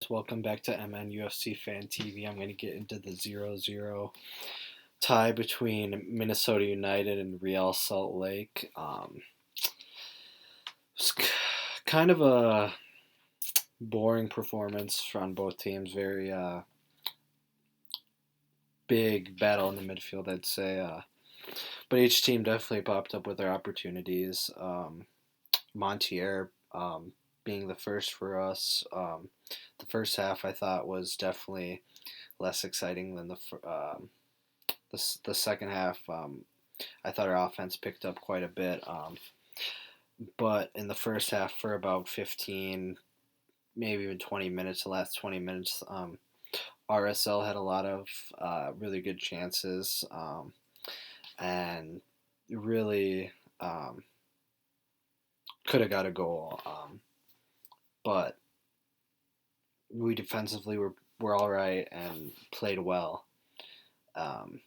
Welcome back to MNUFC Fan TV. I'm going to get into the 0-0 tie between Minnesota United and Real Salt Lake. It's kind of a boring performance on both teams. Very big battle in the midfield, I'd say. But each team definitely popped up with their opportunities. Montier being the first for us. The first half I thought was definitely less exciting than the second half. I thought our offense picked up quite a bit, but in the first half, for about 15, maybe even 20 minutes, the last 20 minutes, RSL had a lot of really good chances, and really could have got a goal, but we defensively were all right and played well. Um,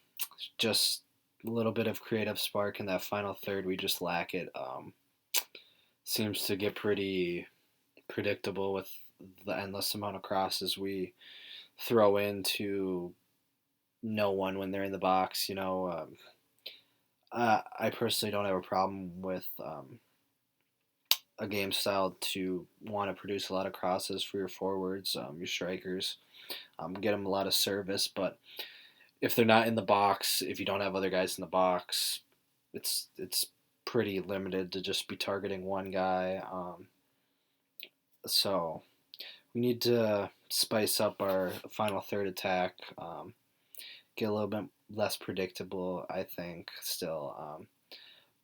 just a little bit of creative spark in that final third. We just lack it. Seems to get pretty predictable with the endless amount of crosses we throw into no one when they're in the box. I personally don't have a problem with a game style to want to produce a lot of crosses for your forwards, your strikers, get them a lot of service. But if they're not in the box, if you don't have other guys in the box, it's pretty limited to just be targeting one guy. So we need to spice up our final third attack, get a little bit less predictable, I think, still.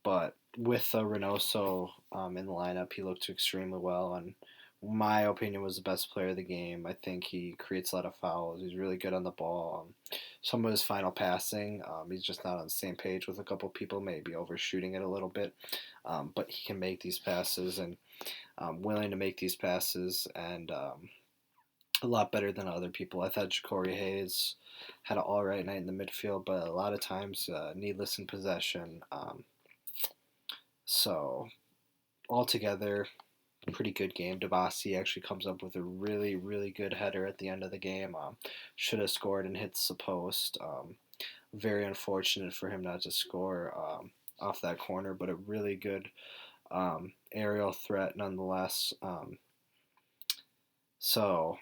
But with Reynoso in the lineup, he looked extremely well, and my opinion was the best player of the game. I think he creates a lot of fouls. He's really good on the ball. Some of his final passing, he's just not on the same page with a couple people, maybe overshooting it a little bit. But he can make these passes and willing to make these passes, and a lot better than other people. I thought Ja'Cory Hayes had an all right night in the midfield, but a lot of times needless in possession. So altogether, pretty good game. Devasi actually comes up with a really, really good header at the end of the game. Should have scored and hits the post. Very unfortunate for him not to score off that corner, but a really good aerial threat nonetheless. So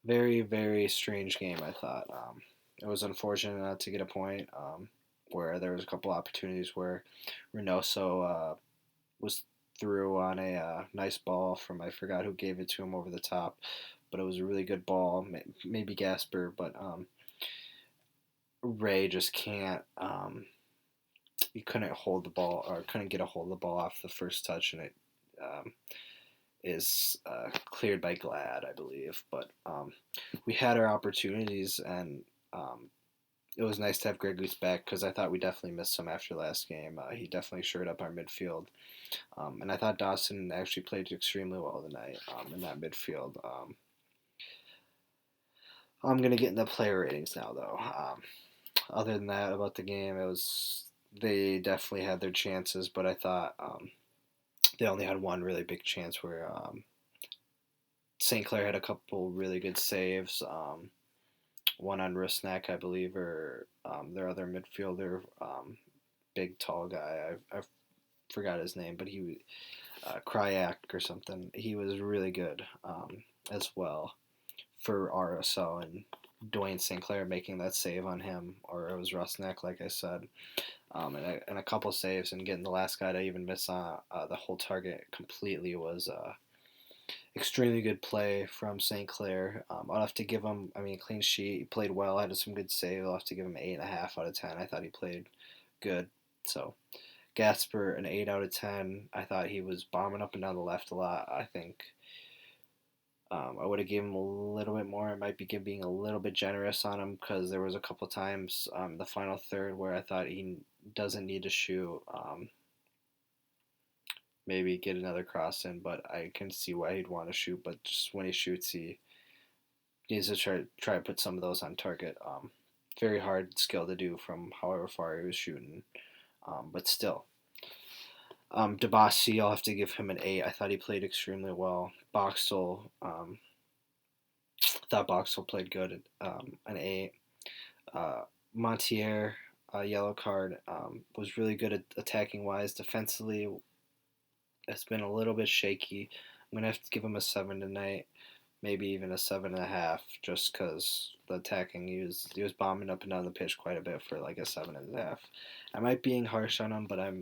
very, very strange game, I thought. It was unfortunate not to get a point, where there was a couple opportunities where Reynoso was through on a nice ball from, I forgot who gave it to him over the top, but it was a really good ball, maybe Gasper, but Ray just can't. He couldn't hold the ball, or couldn't get a hold of the ball off the first touch, and it is cleared by Glad, I believe. But we had our opportunities, and it was nice to have Greg Goose back, because I thought we definitely missed him after last game. He definitely shored up our midfield, and I thought Dawson actually played extremely well tonight in that midfield. I'm gonna get into player ratings now, though. Other than that, about the game, they definitely had their chances, but I thought they only had one really big chance where St. Clair had a couple really good saves. One on Rusnak, I believe, or their other midfielder, big tall guy. I forgot his name, but he Kryak or something. He was really good as well for RSL, and Dwayne St. Clair making that save on him, or it was Rusnak, like I said, and a couple saves, and getting the last guy to even miss on the whole target completely was extremely good play from St. Clair. I'll have to give him, clean sheet. He played well, had some good saves. I'll have to give him 8.5 out of 10. I thought he played good. So Gasper, an 8 out of 10. I thought he was bombing up and down the left a lot. I think I would have given him a little bit more. I might be being a little bit generous on him, because there was a couple times the final third where I thought he doesn't need to shoot. Maybe get another cross in, but I can see why he'd want to shoot. But just when he shoots, he needs to try to put some of those on target. Very hard skill to do from however far he was shooting, but still. Debasi, I'll have to give him an 8. I thought he played extremely well. Boxel, thought Boxel played good. An 8. Uh, Montier, yellow card, was really good at attacking wise. Defensively, it's been a little bit shaky. I'm gonna have to give him a 7 tonight, maybe even a 7.5, just because the attacking he was bombing up and down the pitch quite a bit for like a 7.5. I might be being harsh on him, but I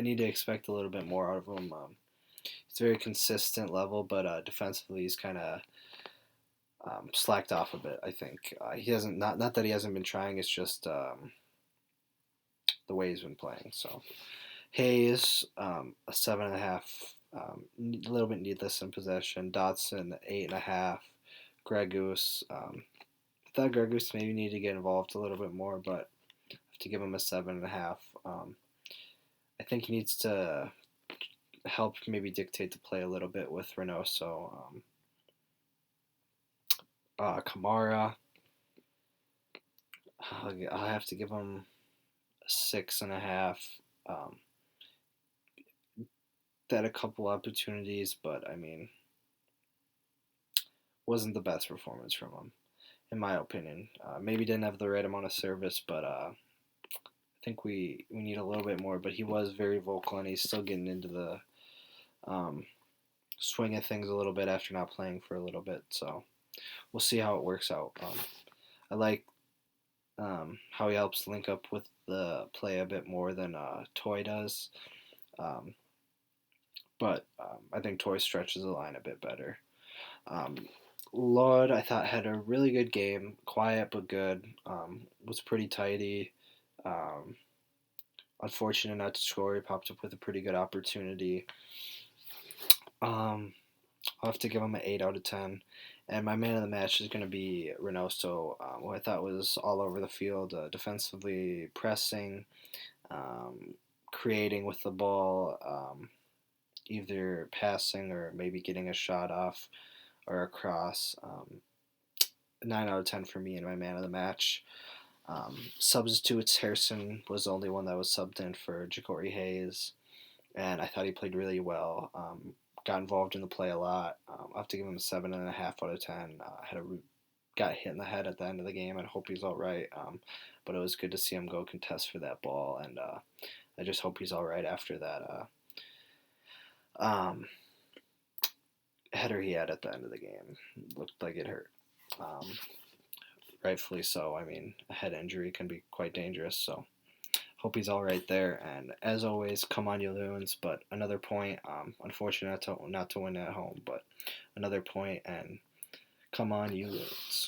need to expect a little bit more out of him. He's very consistent level, but defensively he's kind of slacked off a bit. I think he hasn't not that he hasn't been trying. It's just the way he's been playing. So Hayes, a 7.5, a little bit needless in possession. Dotson, 8.5. Gregus, I thought Gregus maybe needed to get involved a little bit more, but I have to give him a 7.5. I think he needs to help maybe dictate the play a little bit with Reynoso. Kamara, I'll have to give him a 6.5. Um, had a couple opportunities, but I mean, wasn't the best performance from him, in my opinion. Maybe didn't have the right amount of service, but I think we need a little bit more. But he was very vocal, and he's still getting into the swing of things a little bit after not playing for a little bit. So we'll see how it works out. I like how he helps link up with the play a bit more than Toy does. Um, but I think Toy stretches the line a bit better. Um, Lord, I thought had a really good game, quiet but good. Was pretty tidy. Um, Unfortunate not to score. He popped up with a pretty good opportunity. Um, I'll have to give him an 8 out of 10. And my man of the match is going to be Reynoso, who I thought was all over the field, defensively pressing, um, creating with the ball, either passing or maybe getting a shot off or a cross. 9 out of 10 for me and my man of the match. Substitutes, Harrison was the only one that was subbed in for Ja'Cory Hayes, and I thought he played really well. Got involved in the play a lot. I have to give him a 7.5 out of 10. Got hit in the head at the end of the game, and I hope he's all right. But it was good to see him go contest for that ball, and I just hope he's all right after that um, header he had at the end of the game. Looked like it hurt. Rightfully so. I mean, a head injury can be quite dangerous, so hope he's all right there. And as always, come on, you Loons. But another point. Unfortunate not to win at home, but another point, and come on, you Loons.